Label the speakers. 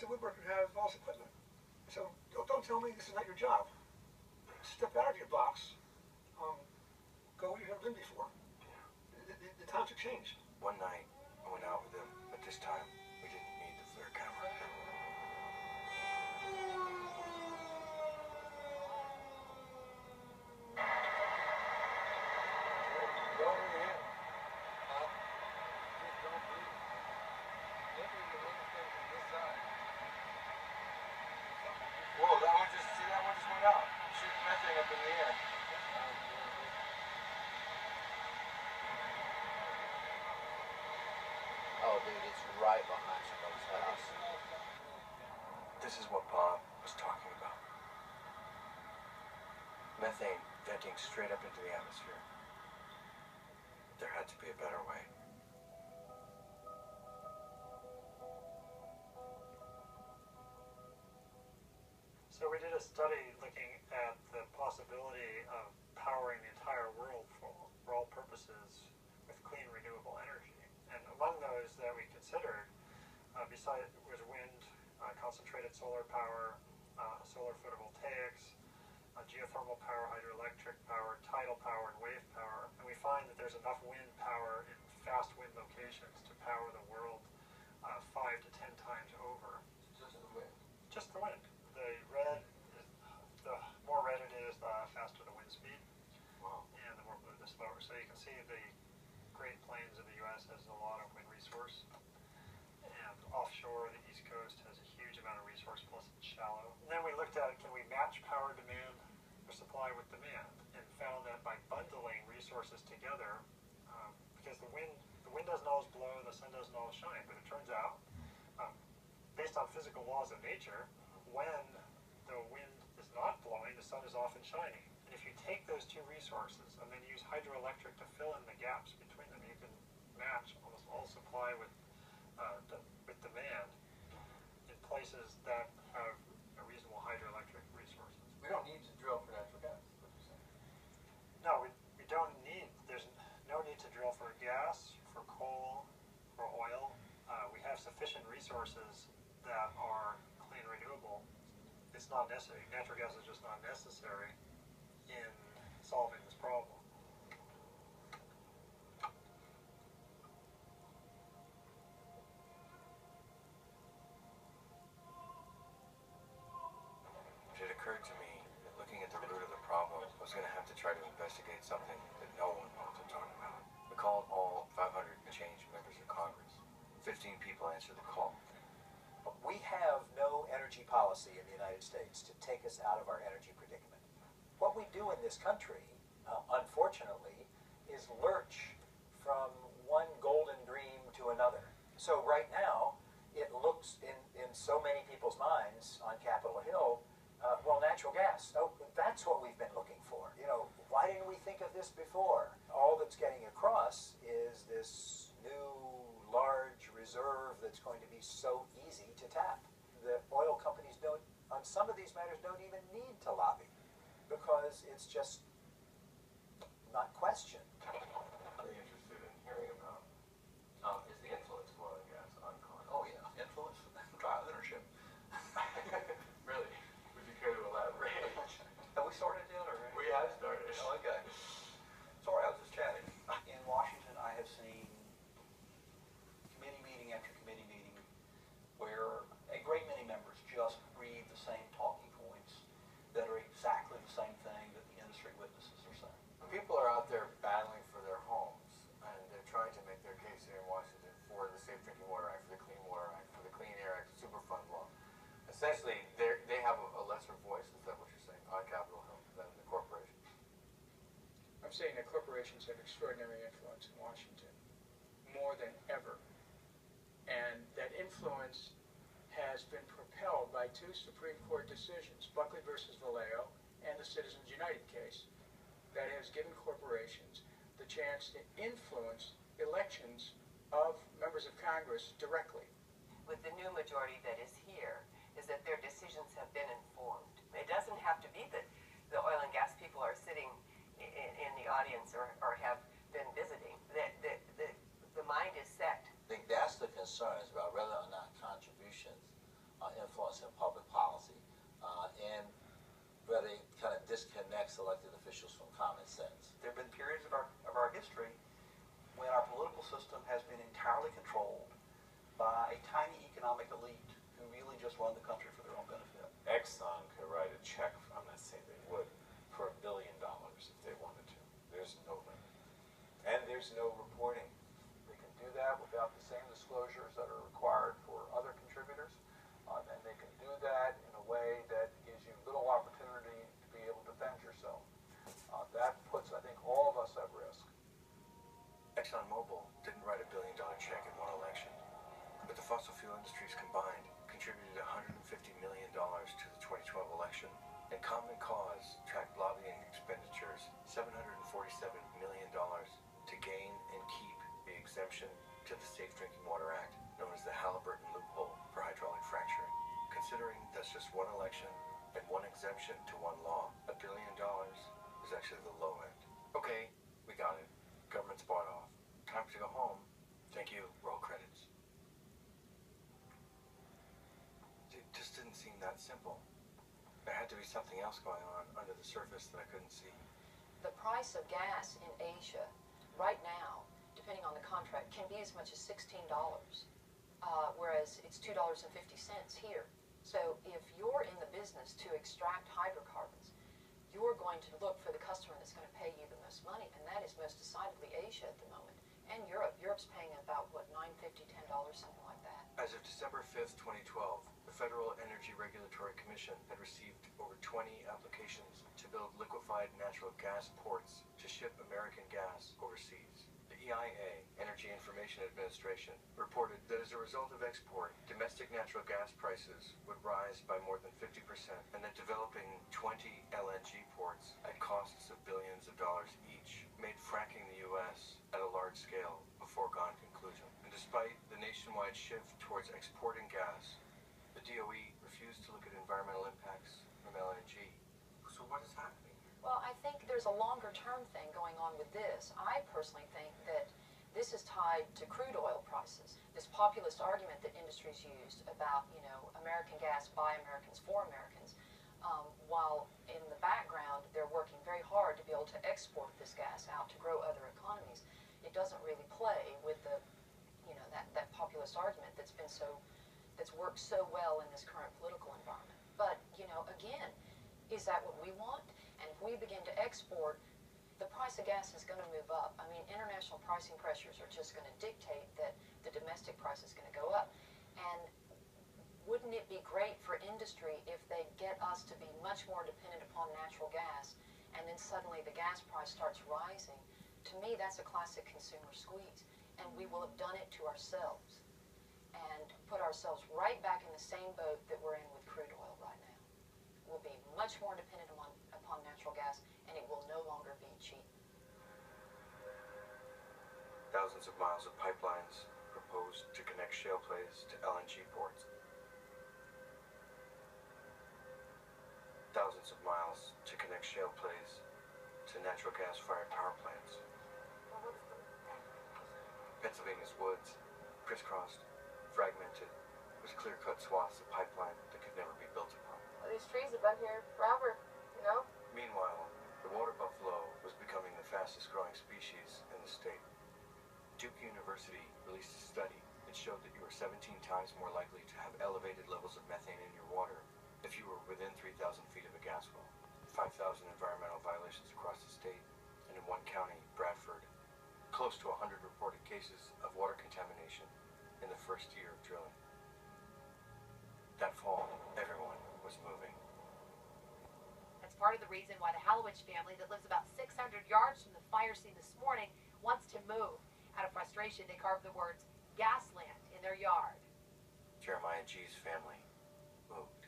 Speaker 1: as a woodworker who has all this equipment. So don't tell me this is not your job. Step out of your box. Go where you've never been before. The times have changed.
Speaker 2: One night, I went out with him, but this time, we didn't need the flare camera. Whoa, that one just went out. Shooting methane up in the air.
Speaker 3: Oh, dude, it's right behind somebody's house.
Speaker 2: This is what Bob was talking about. Methane venting straight up into the atmosphere. There had to be a better way.
Speaker 4: So we did a study looking at the possibility of powering the entire world for all purposes with clean renewable energy. And among those that we considered, besides was wind, concentrated solar power, solar photovoltaics, geothermal power, hydroelectric power, tidal power, and wave power. And we find that there's enough wind power in fast wind locations to power the world 5 to 10 times over.
Speaker 2: Just the wind?
Speaker 4: Just the wind. The more red it is, the faster the wind speed.
Speaker 2: Wow.
Speaker 4: And the more blue, the slower. So you can see the Great Plains of the U.S. has a lot of wind resource. And offshore, the East Coast has a huge amount of resource, plus it's shallow. And then we looked at, can we match power demand or supply with demand? And found that by bundling resources together, because the wind doesn't always blow, the sun doesn't always shine, but it turns out, based on physical laws of nature, when the wind is not blowing, the sun is often shining. And if you take those two resources and then use hydroelectric to fill in the gaps between them, you can match almost all supply with demand in places that have a reasonable hydroelectric resources.
Speaker 2: We don't need to drill for natural gas, is what you're saying.
Speaker 4: No, we don't need, there's no need to drill for gas, for coal, for oil. We have sufficient resources that are clean renewable. It's not necessary. Natural gas is just not necessary in solving this problem.
Speaker 2: It occurred to me that looking at the root of the problem, I was going to have to try to investigate something that no one wanted to talk about. We called all 500 and change members of Congress. 15 people answered the call.
Speaker 3: We have no energy policy in the United States to take us out of our energy predicament. What we do in this country, unfortunately, is lurch from one golden dream to another. So right now, it looks in so many people's minds on Capitol Hill, well, natural gas. Oh, that's what we've been looking for. You know, why didn't we think of this before? All that's getting across is this new large reserve that's going to be so easy to tap. The oil companies don't, on some of these matters, don't even need to lobby because it's just not questioned.
Speaker 2: Really interested in hearing about is the influence of oil and gas on Congress.
Speaker 5: Oh yeah, influence, drive ownership.
Speaker 2: Really? Would you care to elaborate?
Speaker 5: Have we started yet, or?
Speaker 2: We have started.
Speaker 5: Okay. Sorry, I was just chatting. In Washington, I have seen committee meeting after committee meeting where a great many members just read the same talking points that are exactly the same thing that the industry witnesses are saying.
Speaker 2: People are out there battling for their homes, and they're trying to make their case here in Washington for the Safe Drinking Water Act, for the Clean Water Act, for the Clean Air Act, Superfund law. Essentially, they have a lesser voice, is that what you're saying, on Capitol Hill than the corporations?
Speaker 6: I'm saying that corporations have extraordinary influence in Washington, more than ever. And that influence has been propelled by two Supreme Court decisions, Buckley versus Vallejo and the Citizens United case, that has given corporations the chance to influence elections of members of Congress directly.
Speaker 7: With the new majority that is here, is that their decisions have been informed. It doesn't have to be that the oil and gas people are sitting in the audience or have been visiting. The mind is set.
Speaker 3: I think that's the concerns about whether or not contributions officials from common sense.
Speaker 5: There have been periods of our history when our political system has been entirely controlled by a tiny economic elite who really just run the country for their own benefit.
Speaker 8: Exxon could write a check, I'm not saying they would, for $1 billion if they wanted to. There's no limit. And there's no reporting.
Speaker 3: They can do that without the same disclosures that are required for other contributors, and they can do that in a way that gives you little opportunity to be able to defend yourself. That puts, I think, all of us at risk.
Speaker 9: ExxonMobil didn't write $1 billion check in one election, but the fossil fuel industries combined contributed $150 million to the 2012 election, and Common Cause tracked lobbying expenditures $747 million to gain and keep the exemption to the Safe Drinking Water Act, known as the Halliburton loophole for hydraulic fracturing. Considering that's just one election and one exemption to one law, $1 billion is actually the low end. Okay, we got it. Government's bought off. Time to go home. Thank you. Roll credits. It just didn't seem that simple. There had to be something else going on under the surface that I couldn't see.
Speaker 10: The price of gas in Asia right now, depending on the contract, can be as much as $16, whereas it's $2.50 here. So if you're in the business to extract hydrocarbons, you're going to look for the customer that's going to pay you the most money, and that is most decidedly Asia at the moment. And Europe. Europe's paying about, what, $9.50, $10, something like that.
Speaker 9: As of December 5th, 2012, the Federal Energy Regulatory Commission had received over 20 applications to build liquefied natural gas ports to ship American gas overseas. The EIA, Energy Information Administration, reported that as a result of export, domestic natural gas prices would rise by more than 50%, and that developing 20 LNG ports at costs of billions of dollars each made fracking the U.S. at a large scale a foregone conclusion. And despite the nationwide shift towards exporting gas, the DOE refused to look at environmental impacts from LNG. So what is happening?
Speaker 10: Well, I think there's a longer-term thing going on with this. I personally think that this is tied to crude oil prices. This populist argument that industry's used about, American gas by Americans for Americans, while in the background they're working very hard to be able to export this gas out to grow other economies. It doesn't really play with the, that populist argument that's worked so well in this current political environment. But, again, is that what we want? And if we begin to export, the price of gas is going to move up. I mean, international pricing pressures are just going to dictate that the domestic price is going to go up. And wouldn't it be great for industry if they get us to be much more dependent upon natural gas, and then suddenly the gas price starts rising? To me, that's a classic consumer squeeze. And we will have done it to ourselves and put ourselves right back in the same boat that we're in with crude oil right now. We'll be much more dependent upon natural gas, and it will no longer be cheap.
Speaker 9: Thousands of miles of pipelines proposed to connect shale plays to LNG ports. Thousands of miles to connect shale plays to natural gas-fired power plants. Pennsylvania's woods, crisscrossed, fragmented, with clear-cut swaths of pipeline that could never be built upon.
Speaker 11: Well, these trees have been here forever,
Speaker 9: Meanwhile, the water buffalo was becoming the fastest-growing species in the state. Duke University released a study that showed that you were 17 times more likely to have elevated levels of methane in your water if you were within 3,000 feet of a gas well. 5,000 environmental violations across the state, and in one county, Bradford, close to 100 reported cases of water contamination in the first year of drilling. That fall, everyone was moving.
Speaker 11: That's part of the reason why the Hallowich family that lives about 600 yards from the fire scene this morning wants to move. Out of frustration, they carved the words "Gasland" in their yard.
Speaker 9: Jeremiah G's family moved.